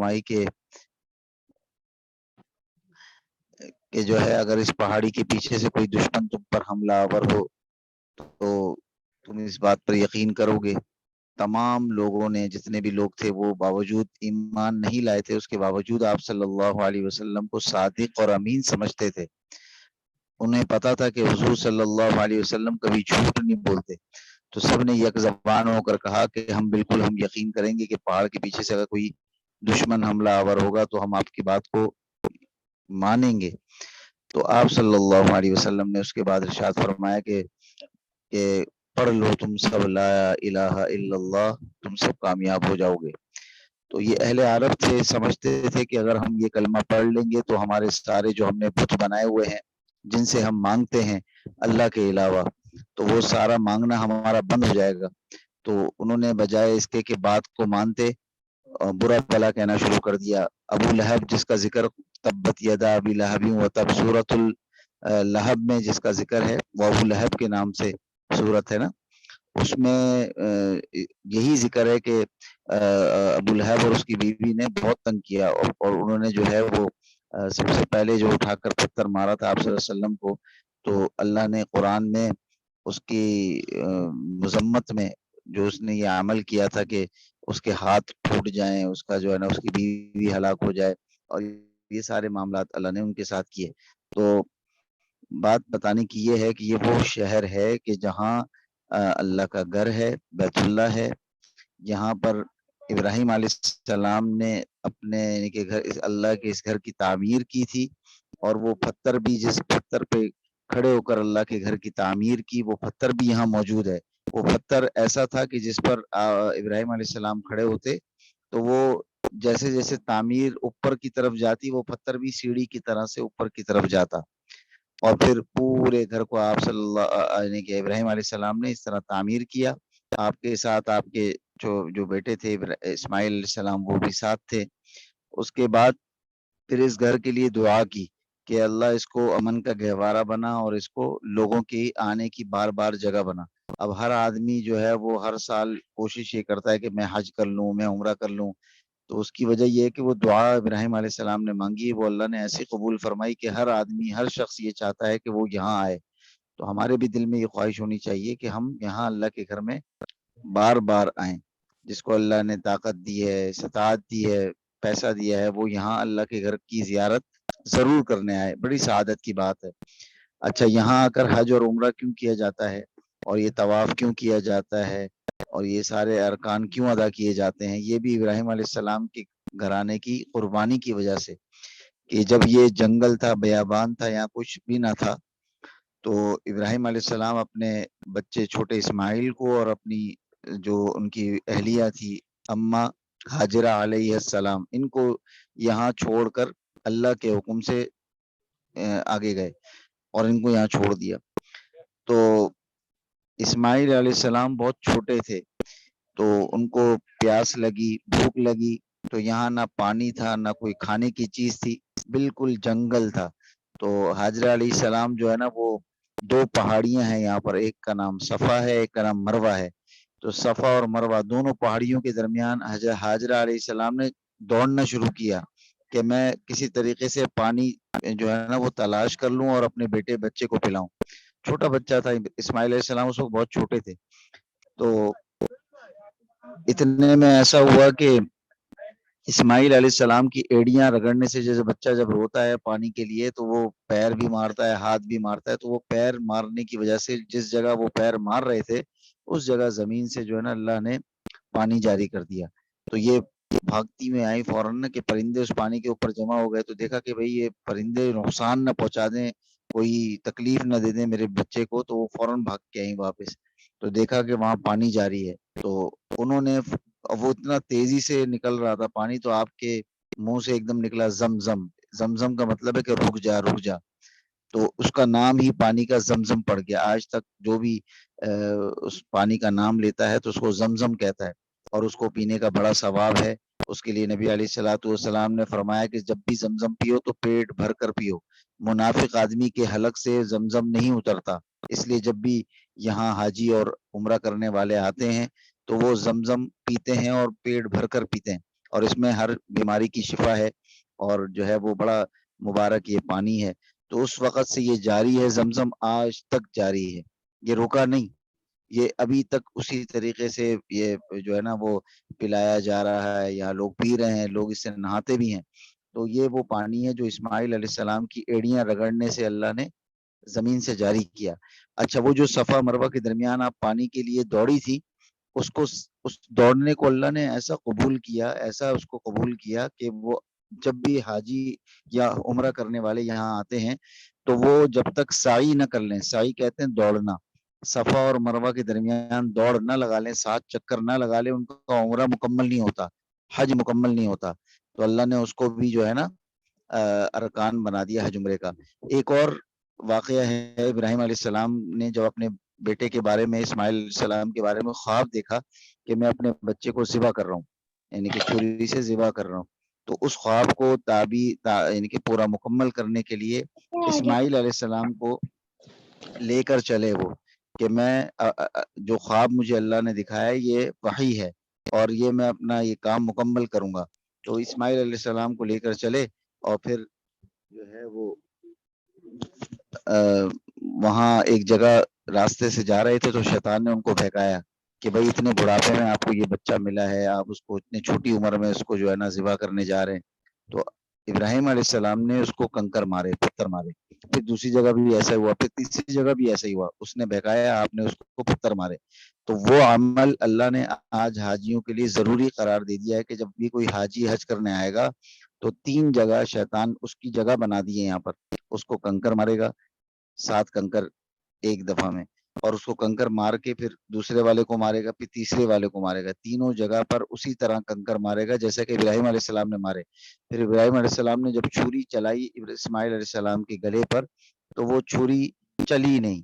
فرمائی کہ جو ہے اگر اس پہاڑی کے پیچھے سے کوئی دشمن تم پر حملہ آور ہو تو تم اس بات پر یقین کرو گے۔ تمام لوگوں نے، جتنے بھی لوگ تھے، وہ باوجود ایمان نہیں لائے تھے، اس کے باوجود آپ صلی اللہ علیہ وسلم کو صادق اور امین سمجھتے تھے۔ انہیں پتا تھا کہ حضور صلی اللہ علیہ وسلم کبھی جھوٹ نہیں بولتے، تو سب نے یک زبان ہو کر کہا کہ ہم یقین کریں گے کہ پہاڑ کے پیچھے سے اگر کوئی دشمن حملہ آور ہوگا تو ہم آپ کی بات کو مانیں گے۔ تو آپ صلی اللہ علیہ وسلم نے اس کے بعد ارشاد فرمایا کہ پڑھ لو تم سب لا الہ الا اللہ، تم سب کامیاب ہو جاؤ گے۔ تو یہ اہل عرب تھے، سمجھتے تھے کہ اگر ہم یہ کلمہ پڑھ لیں گے تو ہمارے سارے جو ہم نے بت بنائے ہوئے ہیں، جن سے ہم مانگتے ہیں اللہ کے علاوہ، تو وہ سارا مانگنا ہمارا بند ہو جائے گا۔ تو انہوں نے بجائے اس کے کہ بات کو مانتے، برا بھلا کہنا شروع کر دیا۔ ابو لہب جس کا ذکر تبت یدا ابی لہب و تب، سورۃ اللہب میں جس کا ذکر ہے، وہ ابو لہب کے نام سے سورت ہے نا، اس میں یہی ذکر ہے کہ ابو لہب اور اس کی بیوی نے بہت تنگ کیا، اور انہوں نے جو ہے وہ سب سے پہلے جو اٹھا کر پتھر مارا تھا آپ صلی اللہ علیہ وسلم کو۔ تو اللہ نے قرآن میں اس کی مذمت میں جو اس نے یہ عمل کیا تھا کہ اس کے ہاتھ پھوٹ جائیں، اس کا جو ہے نا، اس کی بیوی ہلاک ہو جائے، اور یہ سارے معاملات اللہ نے ان کے ساتھ کیے۔ تو بات بتانے کی یہ ہے کہ یہ وہ شہر ہے کہ جہاں اللہ کا گھر ہے، بیت اللہ ہے، یہاں پر ابراہیم علیہ السلام نے اپنے یعنی کہ گھر، اللہ کے اس گھر کی تعمیر کی تھی، اور وہ پتھر بھی، جس پتھر پہ کھڑے ہو کر اللہ کے گھر کی تعمیر کی، وہ پتھر بھی یہاں موجود ہے۔ وہ پتھر ایسا تھا کہ جس پر ابراہیم علیہ السلام کھڑے ہوتے تو وہ جیسے جیسے تعمیر اوپر کی طرف جاتی، وہ پتھر بھی سیڑھی کی طرح سے اوپر کی طرف جاتا، اور پھر پورے گھر کو آپ صلی اللہ یعنی کہ ابراہیم علیہ السلام نے اس طرح تعمیر کیا۔ آپ کے ساتھ آپ کے جو بیٹے تھے اسماعیل علیہ السلام، وہ بھی ساتھ تھے۔ اس کے بعد پھر اس گھر کے لیے دعا کی کہ اللہ اس کو امن کا گہوارہ بنا، اور اس کو لوگوں کی آنے کی بار بار جگہ بنا۔ اب ہر آدمی جو ہے وہ ہر سال کوشش یہ کرتا ہے کہ میں حج کر لوں، میں عمرہ کر لوں، تو اس کی وجہ یہ ہے کہ وہ دعا ابراہیم علیہ السلام نے مانگی، وہ اللہ نے ایسی قبول فرمائی کہ ہر آدمی، ہر شخص یہ چاہتا ہے کہ وہ یہاں آئے۔ تو ہمارے بھی دل میں یہ خواہش ہونی چاہیے کہ ہم یہاں اللہ کے گھر میں بار بار آئیں۔ جس کو اللہ نے طاقت دی ہے، استطاعت دی ہے، پیسہ دیا ہے، وہ یہاں اللہ کے گھر کی زیارت ضرور کرنے آئے، بڑی سعادت کی بات ہے۔ اچھا، یہاں آ کر حج اور عمرہ کیوں کیا جاتا ہے، اور یہ طواف کیوں کیا جاتا ہے، اور یہ سارے ارکان کیوں ادا کیے جاتے ہیں؟ یہ بھی ابراہیم علیہ السلام کے گھرانے کی قربانی کی وجہ سے، کہ جب یہ جنگل تھا، بیابان تھا، یہاں کچھ بھی نہ تھا، تو ابراہیم علیہ السلام اپنے بچے چھوٹے اسماعیل کو اور اپنی جو ان کی اہلیہ تھی اماں ہاجرہ علیہ السلام، ان کو یہاں چھوڑ کر اللہ کے حکم سے آگے گئے اور ان کو یہاں چھوڑ دیا۔ تو اسماعیل علیہ السلام بہت چھوٹے تھے، تو ان کو پیاس لگی، بھوک لگی، تو یہاں نہ پانی تھا، نہ کوئی کھانے کی چیز تھی، بالکل جنگل تھا۔ تو حاجرہ علیہ السلام جو ہے نا، وہ دو پہاڑیاں ہیں یہاں پر، ایک کا نام صفا ہے، ایک کا نام مروہ ہے۔ تو صفا اور مروہ دونوں پہاڑیوں کے درمیان حاجرہ علیہ السلام نے دوڑنا شروع کیا کہ میں کسی طریقے سے پانی جو ہے نا وہ تلاش کر لوں اور اپنے بیٹے بچے کو پلاؤں۔ چھوٹا بچہ تھا اسماعیل علیہ السلام، اس وقت بہت چھوٹے تھے۔ تو اتنے میں ایسا ہوا کہ اسماعیل علیہ السلام کی ایڑیاں رگڑنے سے، جیسے بچہ جب روتا ہے پانی کے لیے تو وہ پیر بھی مارتا ہے، ہاتھ بھی مارتا ہے، تو وہ پیر مارنے کی وجہ سے جس جگہ وہ پیر مار رہے تھے اس جگہ زمین سے جو ہے نا اللہ نے پانی جاری کر دیا۔ تو یہ بھاگتی میں آئی فوراً کہ پرندے اس پانی کے اوپر جمع ہو گئے، تو دیکھا کہ بھئی یہ پرندے نقصان نہ پہنچا دیں، کوئی تکلیف نہ دے دیں میرے بچے کو، تو وہ فوراً بھاگ کے آئیں واپس۔ تو دیکھا کہ وہاں پانی جاری ہے، تو انہوں نے، وہ اتنا تیزی سے نکل رہا تھا پانی، تو آپ کے منہ سے ایک دم نکلا زمزم۔ زمزم کا مطلب ہے کہ رک جا رک جا، تو اس کا نام ہی پانی کا زمزم پڑ گیا۔ آج تک جو بھی اس پانی کا نام لیتا ہے تو اس کو زمزم کہتا ہے، اور اس کو پینے کا بڑا ثواب ہے۔ اس کے لیے نبی علیہ الصلوۃ والسلام نے فرمایا کہ جب بھی زمزم پیو تو پیٹ بھر کر پیو، منافق آدمی کے حلق سے زمزم نہیں اترتا، اس لیے جب بھی یہاں حاجی اور عمرہ کرنے والے آتے ہیں تو وہ زمزم پیتے ہیں اور پیٹ بھر کر پیتے ہیں، اور اس میں ہر بیماری کی شفا ہے، اور جو ہے وہ بڑا مبارک یہ پانی ہے۔ تو اس وقت سے یہ جاری ہے، زمزم آج تک جاری ہے، یہ رکا نہیں، یہ ابھی تک اسی طریقے سے یہ جو ہے نا وہ پلایا جا رہا ہے، یہاں لوگ پی رہے ہیں، لوگ اس سے نہاتے بھی ہیں۔ تو یہ وہ پانی ہے جو اسماعیل علیہ السلام کی ایڑیاں رگڑنے سے اللہ نے زمین سے جاری کیا۔ اچھا، وہ جو صفا مروہ کے درمیان آپ پانی کے لیے دوڑی تھی، اس دوڑنے کو اللہ نے ایسا قبول کیا، ایسا اس کو قبول کیا کہ وہ جب بھی حاجی یا عمرہ کرنے والے یہاں آتے ہیں تو وہ جب تک سعی نہ کر لیں، سعی کہتے ہیں دوڑنا، صفا اور مروہ کے درمیان دوڑ نہ لگا لیں، 7 چکر نہ لگا لیں، ان کا عمرہ مکمل نہیں ہوتا، حج مکمل نہیں ہوتا۔ تو اللہ نے اس کو بھی جو ہے نا ارکان بنا دیا حج عمرے کا۔ ایک اور واقعہ ہے، ابراہیم علیہ السلام نے جب اپنے بیٹے کے بارے میں، اسماعیل علیہ السلام کے بارے میں خواب دیکھا کہ میں اپنے بچے کو ذبح کر رہا ہوں، یعنی کہ چھری سے ذبح کر رہا ہوں، تو اس خواب کو یعنی کہ پورا مکمل کرنے کے لیے اسماعیل علیہ السلام کو لے کر چلے وہ، کہ میں جو خواب مجھے اللہ نے دکھایا یہ وحی ہے، اور یہ میں اپنا یہ کام مکمل کروں گا۔ تو اسماعیل علیہ السلام کو لے کر چلے، اور پھر جو ہے وہ وہاں ایک جگہ راستے سے جا رہے تھے تو شیطان نے ان کو بہکایا کہ بھائی اتنے بڑھاپے میں آپ کو یہ بچہ ملا ہے، آپ اس کو اتنی چھوٹی عمر میں اس کو جو ہے نا ذبح کرنے جا رہے ہیں۔ تو ابراہیم علیہ السلام نے اس کو کنکر مارے، پتھر مارے، پھر دوسری جگہ بھی ایسا ہوا، پھر تیسری جگہ بھی ایسا ہی ہوا، اس نے بہکایا، آپ نے اس کو پتھر مارے۔ تو وہ عمل اللہ نے آج حاجیوں کے لیے ضروری قرار دے دیا ہے کہ جب بھی کوئی حاجی حج کرنے آئے گا تو 3 جگہ شیطان اس کی جگہ بنا دیے، یہاں پر اس کو کنکر مارے گا، 7 کنکر ایک دفعہ میں، اور اس کو کنکر مار کے پھر دوسرے والے کو مارے گا، پھر تیسرے والے کو مارے گا، تینوں جگہ پر اسی طرح کنکر مارے گا جیسا کہ ابراہیم علیہ السلام نے مارے۔ پھر ابراہیم علیہ السلام نے جب چھری چلائی اسماعیل علیہ السلام کے گلے پر تو وہ چھری چلی نہیں،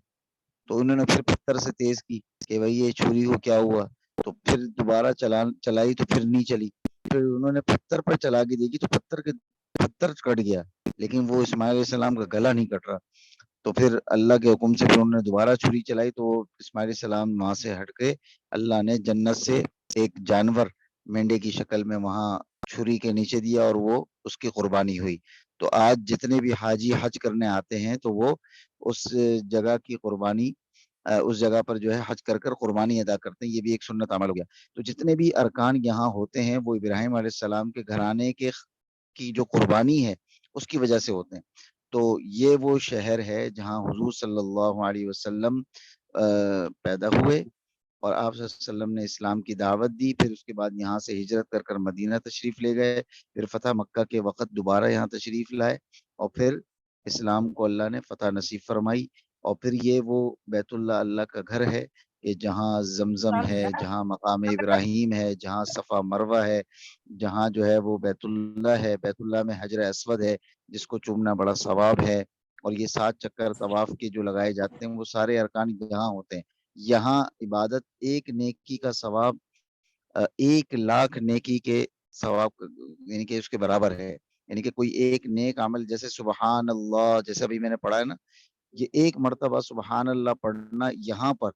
تو انہوں نے پھر پتھر سے تیز کی کہ بھائی یہ چھری کو کیا ہوا، تو پھر دوبارہ چلائی تو پھر نہیں چلی، پھر انہوں نے پتھر پر چلا کے دیکھی تو پتھر کٹ گیا، لیکن وہ اسماعیل علیہ السلام کا گلا نہیں کٹ رہا۔ تو پھر اللہ کے حکم سے پھر انہوں نے دوبارہ چھری چلائی تو اسماعیل علیہ السلام وہاں سے ہٹ کے اللہ نے جنت سے ایک جانور مینڈے کی شکل میں وہاں چھری کے نیچے دیا، اور وہ اس کی قربانی ہوئی۔ تو آج جتنے بھی حاجی حج کرنے آتے ہیں تو وہ اس جگہ کی قربانی، اس جگہ پر جو ہے حج کر کر قربانی ادا کرتے ہیں، یہ بھی ایک سنت عمل ہو گیا۔ تو جتنے بھی ارکان یہاں ہوتے ہیں وہ ابراہیم علیہ السلام کے گھرانے کی جو قربانی ہے اس کی وجہ سے ہوتے ہیں۔ تو یہ وہ شہر ہے جہاں حضور صلی اللہ علیہ وسلم پیدا ہوئے، اور آپ صلی اللہ علیہ وسلم نے اسلام کی دعوت دی، پھر اس کے بعد یہاں سے ہجرت کر کر مدینہ تشریف لے گئے، پھر فتح مکہ کے وقت دوبارہ یہاں تشریف لائے، اور پھر اسلام کو اللہ نے فتح نصیب فرمائی، اور پھر یہ وہ بیت اللہ اللہ کا گھر ہے کہ جہاں زمزم ہے، جہاں مقام ابراہیم ہے، جہاں صفا مروہ ہے، جہاں جو ہے وہ بیت اللہ ہے، بیت اللہ میں حجر اسود ہے جس کو چومنا بڑا ثواب ہے، اور یہ 7 چکر طواف کے جو لگائے جاتے ہیں وہ سارے ارکان یہاں ہوتے ہیں۔ یہاں عبادت ایک نیکی کا ثواب 1,00,000 نیکی کے ثواب یعنی کہ اس کے برابر ہے، یعنی کہ کوئی ایک نیک عمل جیسے سبحان اللہ، جیسے ابھی میں نے پڑھا ہے نا، یہ ایک مرتبہ سبحان اللہ پڑھنا یہاں پر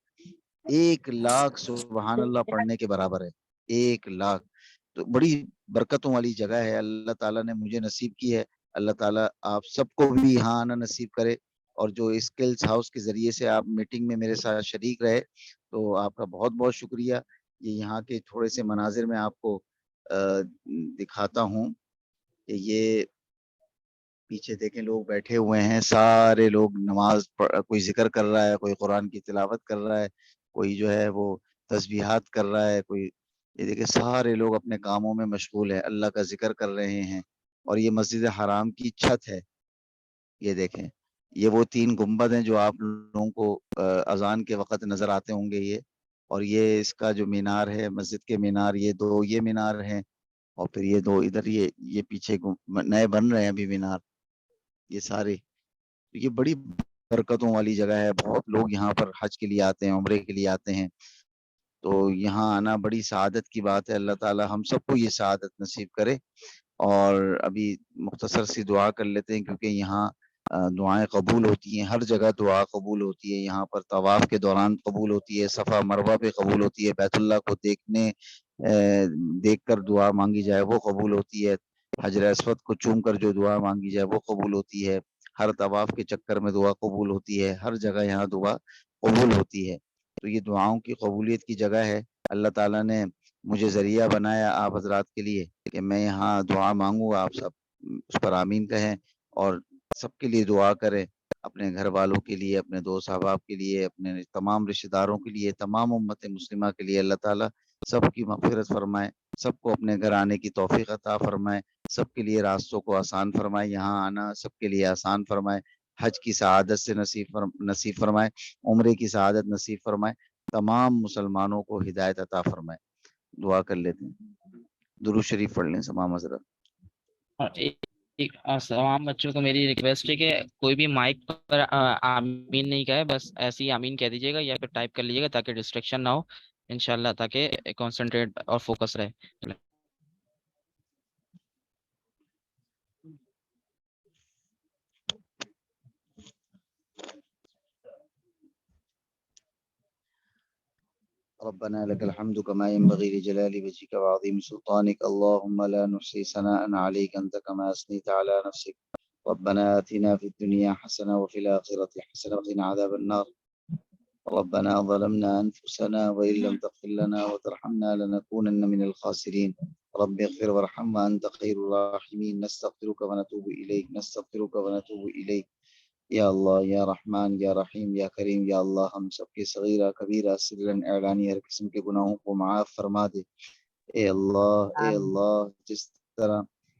1,00,000 سبحان اللہ پڑھنے کے برابر ہے، 1,00,000۔ تو بڑی برکتوں والی جگہ ہے، اللہ تعالیٰ نے مجھے نصیب کی ہے، اللہ تعالیٰ آپ سب کو بھی یہاں آنا نصیب کرے، اور جو اسکلز ہاؤس کے ذریعے سے آپ میٹنگ میں میرے ساتھ شریک رہے تو آپ کا بہت بہت شکریہ۔ یہ یہاں کے تھوڑے سے مناظر میں آپ کو دکھاتا ہوں کہ یہ پیچھے دیکھیں لوگ بیٹھے ہوئے ہیں، سارے لوگ نماز کوئی ذکر کر رہا ہے، کوئی قرآن کی تلاوت کر رہا ہے، کوئی جو ہے وہ تسبیحات کر رہا ہے، کوئی یہ دیکھیں سارے لوگ اپنے کاموں میں مشغول ہیں، اللہ کا ذکر کر رہے ہیں، اور یہ مسجد حرام کی چھت ہے، یہ دیکھیں یہ وہ 3 گنبد ہیں جو آپ لوگوں کو اذان کے وقت نظر آتے ہوں گے، یہ اور یہ اس کا جو مینار ہے مسجد کے مینار، یہ 2 یہ مینار ہیں، اور پھر یہ 2 ادھر یہ پیچھے نئے بن رہے ہیں ابھی مینار، یہ سارے یہ بڑی برکتوں والی جگہ ہے، بہت لوگ یہاں پر حج کے لیے آتے ہیں، عمرے کے لیے آتے ہیں، تو یہاں آنا بڑی سعادت کی بات ہے، اللہ تعالی ہم سب کو یہ سعادت نصیب کرے۔ اور ابھی مختصر سی دعا کر لیتے ہیں کیونکہ یہاں دعائیں قبول ہوتی ہیں، ہر جگہ دعا قبول ہوتی ہے، یہاں پر طواف کے دوران قبول ہوتی ہے، صفا مروہ پہ قبول ہوتی ہے، بیت اللہ کو دیکھنے دیکھ کر دعا مانگی جائے وہ قبول ہوتی ہے، حجر اسود کو چوم کر جو دعا مانگی جائے وہ قبول ہوتی ہے، ہر طواف کے چکر میں دعا قبول ہوتی ہے، ہر جگہ یہاں دعا قبول ہوتی ہے۔ تو یہ دعاؤں کی قبولیت کی جگہ ہے۔ اللہ تعالیٰ نے مجھے ذریعہ بنایا آپ حضرات کے لیے کہ میں یہاں دعا مانگوں، آپ سب اس پر آمین کہیں اور سب کے لیے دعا کریں، اپنے گھر والوں کے لیے، اپنے دوست احباب کے لیے، اپنے تمام رشتہ داروں کے لیے، تمام امت مسلمہ کے لیے اللہ تعالیٰ سب کی مغفرت فرمائے، سب کو اپنے گھر آنے کی توفیق عطا فرمائے، سب کے لیے راستوں کو آسان فرمائے، یہاں آنا سب کے لیے آسان فرمائے، حج کی سعادت سے نصیب فرمائے، عمرے کی سعادت نصیب فرمائے، تمام مسلمانوں کو ہدایت عطا فرمائے۔ دعا کر لیتے ہیں، درود شریف پڑھ لیں تمام حضرات۔ اور تمام بچوں کو میری ریکویسٹ ہے کہ کوئی بھی مائک پر آمین نہیں کہے، بس ایسے ہی آمین کہہ دیجیے گا یا پھر ٹائپ کر لیجیے گا تاکہ ڈسٹریکشن نہ ہو انشاءاللہ، تاکہ کنسنٹریٹ اور فوکس رہے۔ ربنا لك الحمد كما ينبغي لجلال وجهك وعظيم سلطانك، اللهم لا نحصي ثناء عليك أنت كما أثنيت على نفسك، ربنا آتنا في الدنيا حسنة وفي الآخرة حسنة وقنا عذاب النار، ربنا ظلمنا أنفسنا وإن لم تغفر لنا وترحمنا لنكونن من الخاسرين، رب اغفر وارحم وأنت خير الراحمين، نستغفرك ونتوب إليك، نستغفرك ونتوب إليك، یا اللہ یا رحمان یا رحیم یا کریم، یا اللہ ہم سب کے صغیرہ کبیرہ سرن اعلانی ہر قسم کے گناہوں کو معاف فرما دے۔ اے اللہ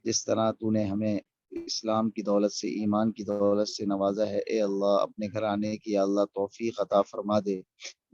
جس طرح تو نے ہمیں اسلام کی دولت سے، ایمان کی دولت سے نوازا ہے، اے اللہ اپنے گھر آنے کی یا اللہ توفیق عطا فرما دے،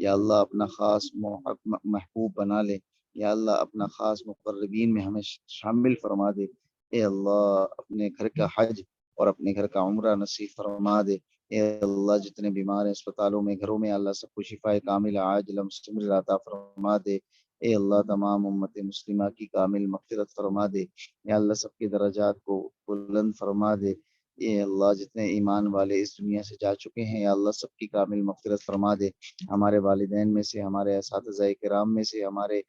یا اللہ اپنا خاص محبوب بنا لے، یا اللہ اپنا خاص مقربین میں ہمیں شامل فرما دے، اے اللہ اپنے گھر کا حج اور اپنے گھر کا عمرہ نصیب فرما دے، اے اللہ جتنے بیمار ہیں اسپتالوں میں، گھروں میں، اللہ سب کو شفا کامل عاجل مستمر عطا فرما دے، اے اللہ تمام امت مسلمہ کی کامل مغفرت فرما دے، یا اللہ سب کے درجات کو بلند فرما دے، اے اللہ جتنے ایمان والے اس دنیا سے جا چکے ہیں یا اللہ سب کی کامل مغفرت فرما دے، ہمارے والدین میں سے، ہمارے اساتذہ کرام میں سے، ہمارے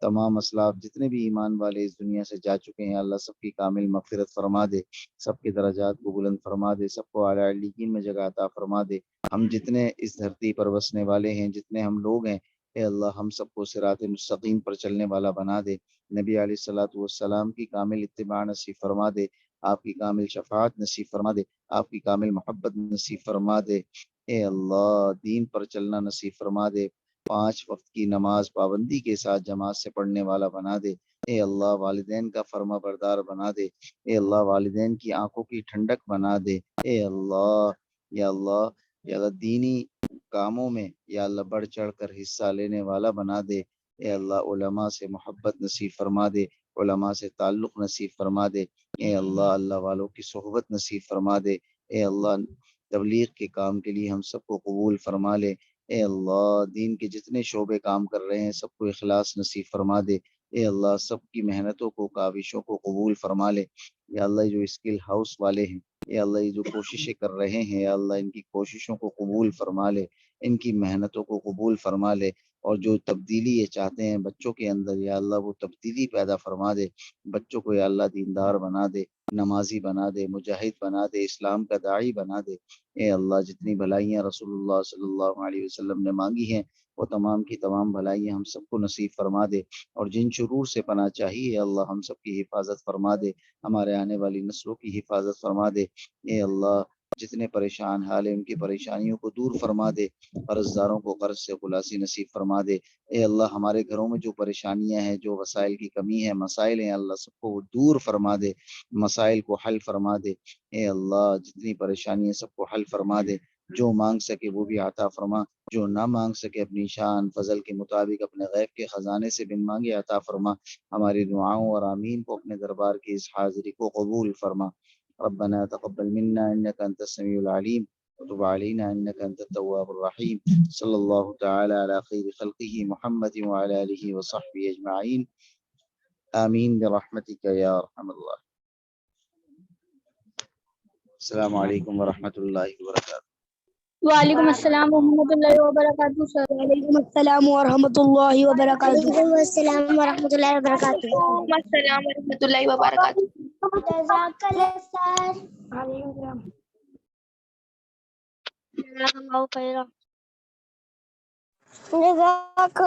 تمام اسلاف جتنے بھی ایمان والے اس دنیا سے جا چکے ہیں اللہ سب کی کامل مغفرت فرما دے، سب کے درجات کو بلند فرما دے، سب کو اعلیٰ علیین میں جگہ عطا فرما دے، ہم جتنے اس دھرتی پر بسنے والے ہیں، جتنے ہم لوگ ہیں، اے اللہ ہم سب کو صراط مستقیم پر چلنے والا بنا دے، نبی علیہ الصلوۃ والسلام کی کامل اتباع نصیب فرما دے، آپ کی کامل شفاعت نصیب فرما دے، آپ کی کامل محبت نصیب فرما دے، اے اللہ دین پر چلنا نصیب فرما دے، 5 وقت کی نماز پابندی کے ساتھ جماعت سے پڑھنے والا بنا دے، اے اللہ والدین کا فرما بردار بنا دے، اے اللہ والدین کی آنکھوں کی ٹھنڈک بنا دے، اے اللہ یا اللہ یا اللہ دینی کاموں میں یا اللہ بڑھ چڑھ کر حصہ لینے والا بنا دے، اے اللہ علماء سے محبت نصیب فرما دے، علماء سے تعلق نصیب فرما دے، اے اللہ اللہ والوں کی صحبت نصیب فرما دے، اے اللہ تبلیغ کے کام کے لیے ہم سب کو قبول فرما لے، اے اللہ دین کے جتنے شعبے کام کر رہے ہیں سب کو اخلاص نصیب فرما دے، اے اللہ سب کی محنتوں کو، کاوشوں کو قبول فرما لے، یا اللہ جو اسکل ہاؤس والے ہیں، یا اللہ یہ جو کوششیں کر رہے ہیں، یا اللہ ان کی کوششوں کو قبول فرما لے، ان کی محنتوں کو قبول فرما لے، اور جو تبدیلی یہ چاہتے ہیں بچوں کے اندر یا اللہ وہ تبدیلی پیدا فرما دے، بچوں کو یا اللہ دیندار بنا دے، نمازی بنا دے، مجاہد بنا دے، اسلام کا داعی بنا دے، اے اللہ جتنی بھلائیاں رسول اللہ صلی اللہ علیہ وسلم نے مانگی ہیں وہ تمام کی تمام بھلائیاں ہم سب کو نصیب فرما دے، اور جن شرور سے پناہ چاہیے اللہ ہم سب کی حفاظت فرما دے، ہمارے آنے والی نسلوں کی حفاظت فرما دے، اے اللہ جتنے پریشان حال ہیں ان کی پریشانیوں کو دور فرما دے، قرض داروں کو قرض سے خلاصی نصیب فرما دے، اے اللہ ہمارے گھروں میں جو پریشانیاں ہیں، جو وسائل کی کمی ہے، مسائل ہیں، اللہ سب کو دور فرما دے، مسائل کو حل فرما دے، اے اللہ جتنی پریشانیاں سب کو حل فرما دے، جو مانگ سکے وہ بھی عطا فرما، جو نہ مانگ سکے اپنی شان فضل کے مطابق اپنے غیب کے خزانے سے بن مانگے عطا فرما، ہماری دعاؤں اور آمین کو اپنے دربار کی اس حاضری کو قبول فرما، ربنا تقبل منا انك انت السميع العليم وتب علينا انك انت التواب الرحيم، صلی اللہ تعالی علی خیر خلقه محمد وعلى آله وصحبه اجمعین، آمین برحمتك یا ارحم اللہ۔ السلام علیکم ورحمۃ اللہ وبرکاتہ۔ وعلیکم السلام ورحمۃ اللہ وبرکاتہ سر. وعلیکم السلام ورحمۃ اللہ وبرکاتہ. وعلیکم السلام ورحمۃ اللہ وبرکاتہ. السلام ورحمۃ اللہ وبرکاتہ. جزاک اللہ سر. جزاک